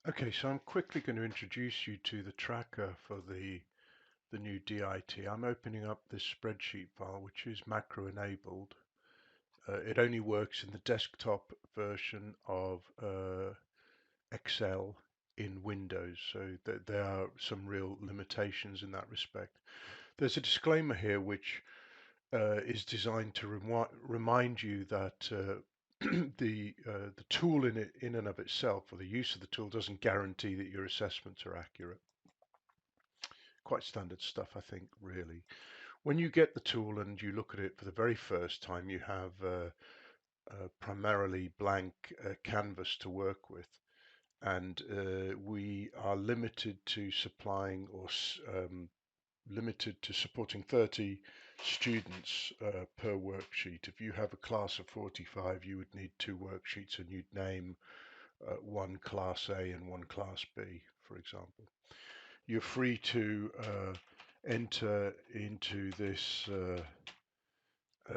Okay, so I'm quickly going to introduce you to the tracker for the new DIT. I'm opening up this spreadsheet file, which is macro enabled. It only works in the desktop version of Excel in Windows, so there are some real limitations in that respect. There's a disclaimer here which is designed to remind you that the tool in and of itself, or the use of the tool, doesn't guarantee that your assessments are accurate. Quite standard stuff, I think, really. When you get the tool and you look at it for the very first time, you have a primarily blank canvas to work with, and we are limited to supplying or limited to supporting 30 students per worksheet. If you have a class of 45, you would need 2 worksheets, and you'd name one Class A and one Class B, for example. You're free to enter into this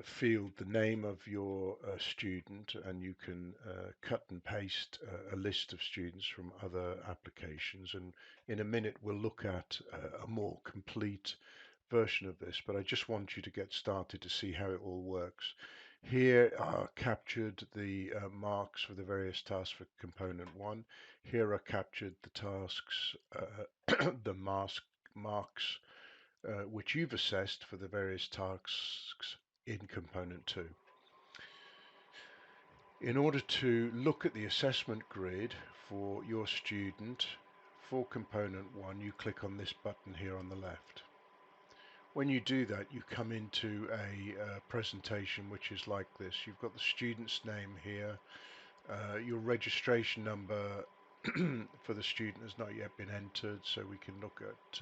field the name of your student, and you can cut and paste a list of students from other applications. And in a minute, we'll look at a more complete version of this, but I just want you to get started to see how it all works. Here are captured the marks for the various tasks for component 1. Here are captured the tasks, the marks which you've assessed for the various tasks in component 2. In order to look at the assessment grid for your student for component 1, you click on this button here on the left. When you do that, you come into a presentation which is like this. You've got the student's name here. Your registration number for the student has not yet been entered, so we can look at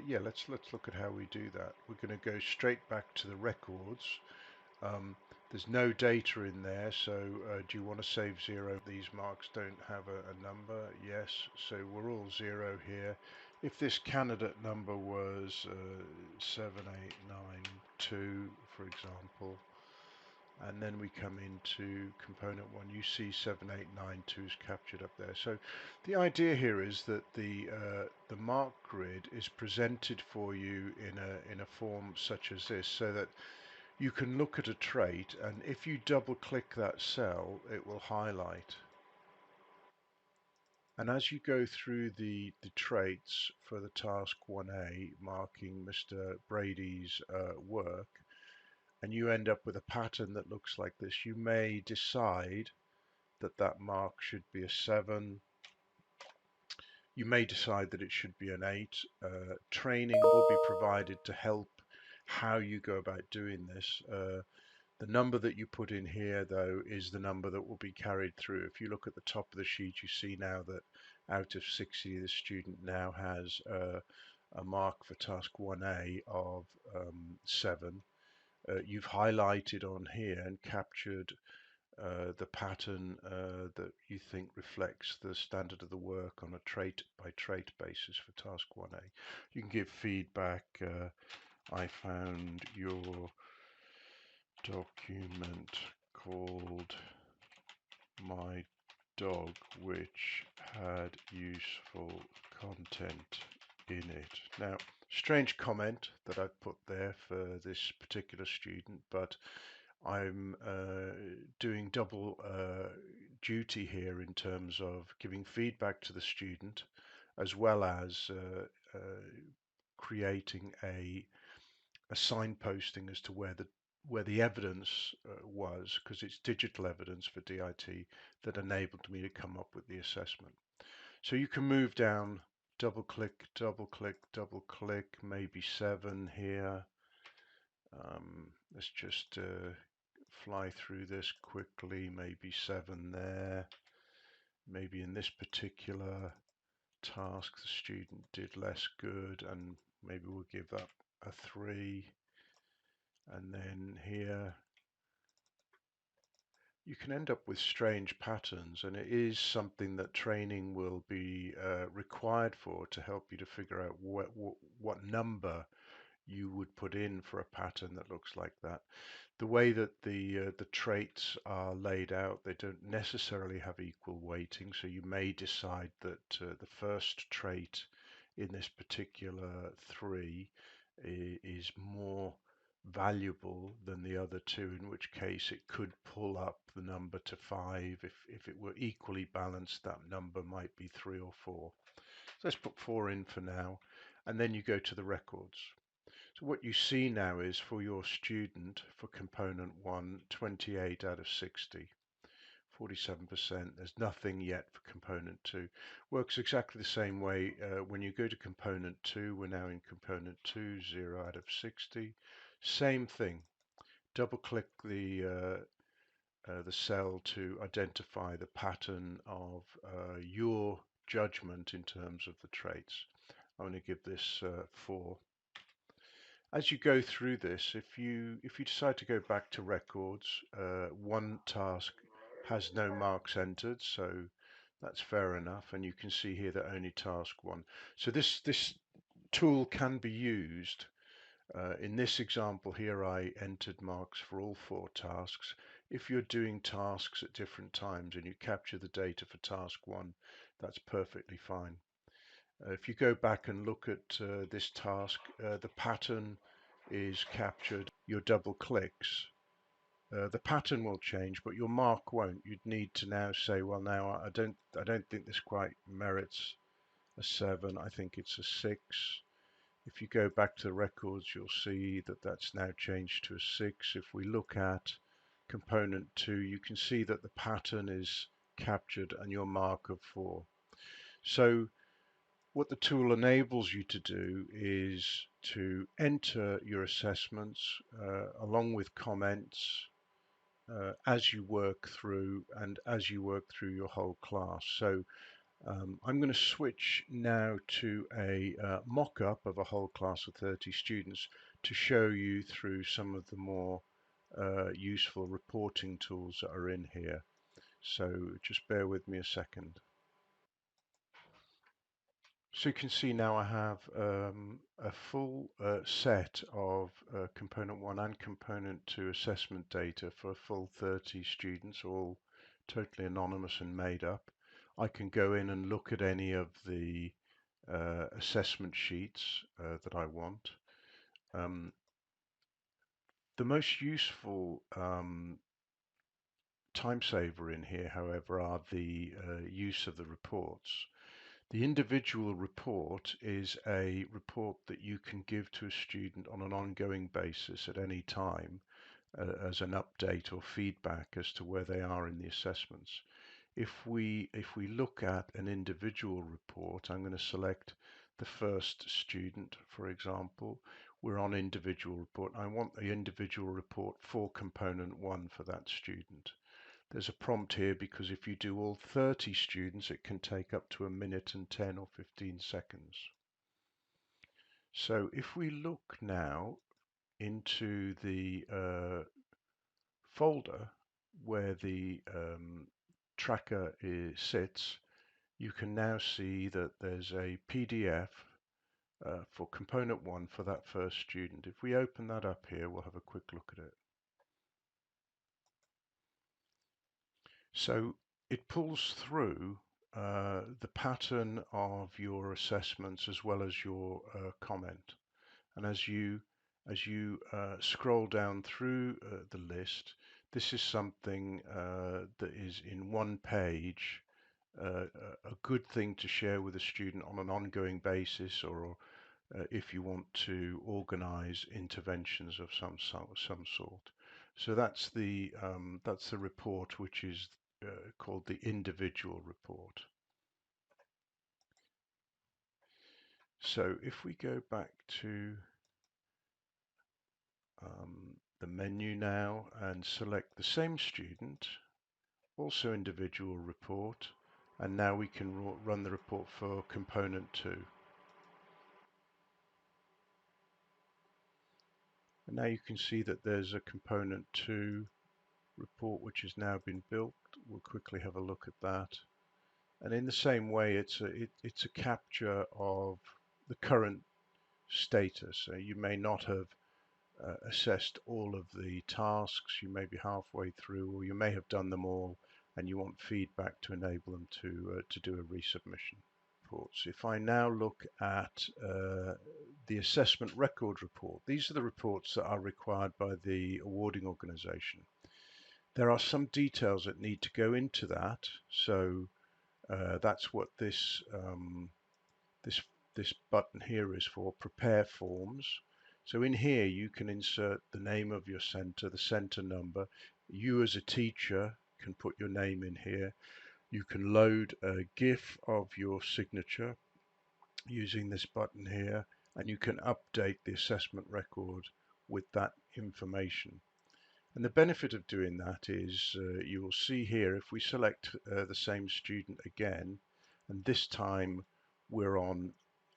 yeah, let's look at how we do that. We're going to go straight back to the records. There's no data in there, so do you want to save 0? These marks don't have a number. Yes, so we're all 0 here. If this candidate number was 7892, for example, and then we come into component 1, you see 7892 is captured up there. So the idea here is that the mark grid is presented for you in a form such as this, so that you can look at a trait, and if you double click that cell, it will highlight. And as you go through the traits for the task 1A, marking Mr. Brady's work, and you end up with a pattern that looks like this, you may decide that that mark should be a 7. You may decide that it should be an 8. Training will be provided to help how you go about doing this. The number that you put in here, though, is the number that will be carried through. If you look at the top of the sheet, you see now that out of 60, the student now has a mark for task 1A of 7. You've highlighted on here and captured the pattern that you think reflects the standard of the work on a trait by trait basis for task 1A. You can give feedback. I found your document called My Dog, which had useful content in it. Now, strange comment that I've put there for this particular student, but I'm doing double duty here in terms of giving feedback to the student, as well as creating a signposting as to where the evidence was, because it's digital evidence for DIT that enabled me to come up with the assessment. So you can move down, double click, double click, double click, maybe 7 here. Let's just fly through this quickly, maybe 7 there. Maybe in this particular task the student did less good, and maybe we'll give that a 3. And then here you can end up with strange patterns, and it is something that training will be required for, to help you to figure out what number you would put in for a pattern that looks like that. The way that the traits are laid out, they don't necessarily have equal weighting, so you may decide that the first trait in this particular three is more valuable than the other two, in which case it could pull up the number to 5. If it were equally balanced, that number might be 3 or 4. So let's put 4 in for now, and then you go to the records. So what you see now is for your student, for component 1, 28 out of 60, 47%. There's nothing yet for component 2. Works exactly the same way when you go to component 2. We're now in component 2, 0 out of 60. Same thing. Double click the cell to identify the pattern of your judgment in terms of the traits. I'm going to give this 4. As you go through this, if you decide to go back to records, one task has no marks entered, so that's fair enough. And you can see here that only task 1. So this tool can be used. In this example here, I entered marks for all 4 tasks. If you're doing tasks at different times and you capture the data for task 1, that's perfectly fine. If you go back and look at this task, the pattern is captured. Your double clicks, the pattern will change, but your mark won't. You'd need to now say, well, now I don't think this quite merits a 7. I think it's a 6. If you go back to the records, you'll see that that's now changed to a 6. If we look at component 2, you can see that the pattern is captured and your mark of 4. So what the tool enables you to do is to enter your assessments along with comments as you work through and as you work through your whole class. So I'm going to switch now to a mock-up of a whole class of 30 students to show you through some of the more useful reporting tools that are in here. So just bear with me a second. So you can see now I have a full set of component 1 and component 2 assessment data for a full 30 students, all totally anonymous and made up. I can go in and look at any of the assessment sheets that I want. The most useful time saver in here, however, are the use of the reports. The individual report is a report that you can give to a student on an ongoing basis at any time as an update or feedback as to where they are in the assessments. If we look at an individual report, I'm going to select the first student, for example. We're on individual report. I want the individual report for component 1 for that student. There's a prompt here because if you do all 30 students, it can take up to 1 minute and 10 or 15 seconds. So if we look now into the folder where the tracker sits, you can now see that there's a PDF for component 1 for that first student. If we open that up here, we'll have a quick look at it. So it pulls through the pattern of your assessments as well as your comment. And as you scroll down through the list, this is something that is in one page, a good thing to share with a student on an ongoing basis, or if you want to organize interventions of some sort. So that's the report, which is called the individual report. So if we go back to the menu now and select the same student, also individual report, and now we can run the report for component 2. And now you can see that there's a component 2 report which has now been built. We'll quickly have a look at that. And in the same way, it's a capture of the current status. You may not have assessed all of the tasks, you may be halfway through, or you may have done them all and you want feedback to enable them to do a resubmission. Reports. If I now look at the assessment record report, these are the reports that are required by the awarding organisation. There are some details that need to go into that, so that's what this this button here is for, prepare forms. So in here you can insert the name of your center, the center number. You as a teacher can put your name in here. You can load a GIF of your signature using this button here, and you can update the assessment record with that information. And the benefit of doing that is you will see here, if we select the same student again, and this time we're on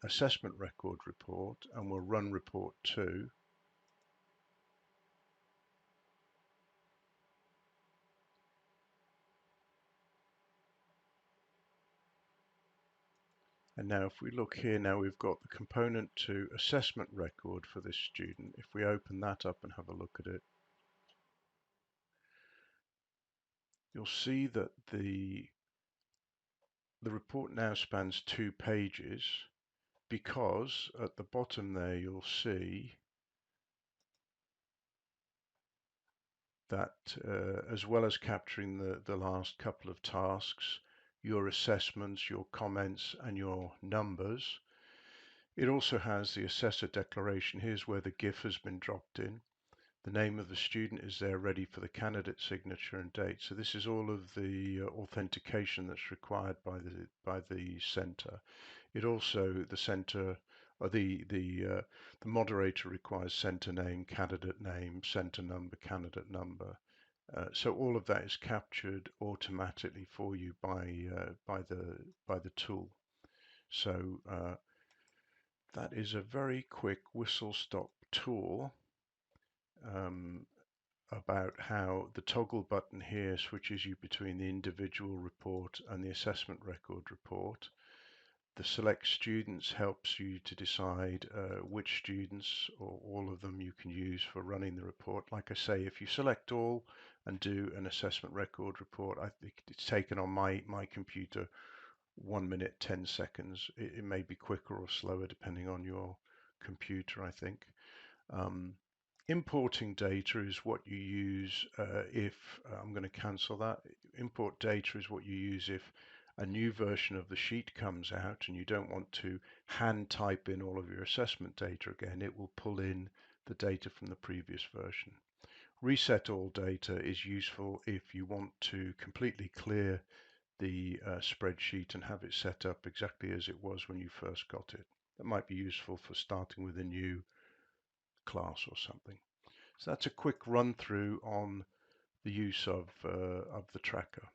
assessment record report, and we'll run report 2. And now if we look here, now we've got the component to assessment record for this student. If we open that up and have a look at it, you'll see that the report now spans 2 pages, because at the bottom there you'll see that as well as capturing the last couple of tasks, your assessments, your comments and your numbers, it also has the assessor declaration. Here's where the GIF has been dropped in. The name of the student is there ready for the candidate signature and date. So this is all of the authentication that's required by the center. It also, the center or the moderator requires center name, center number, candidate number. So all of that is captured automatically for you by the tool. So that is a very quick whistle-stop tour um, about how the toggle button here switches you between the individual report and the assessment record report. The select students helps you to decide which students or all of them you can use for running the report. Like I say, if you select all and do an assessment record report, I think it's taken on my computer 1 minute 10 seconds. It may be quicker or slower depending on your computer, I think. Importing data is what you use if I'm going to cancel that. Import data is what you use if a new version of the sheet comes out and you don't want to hand type in all of your assessment data again. It will pull in the data from the previous version. Reset all data is useful if you want to completely clear the spreadsheet and have it set up exactly as it was when you first got it. That might be useful for starting with a new class or something. So that's a quick run through on the use of the tracker.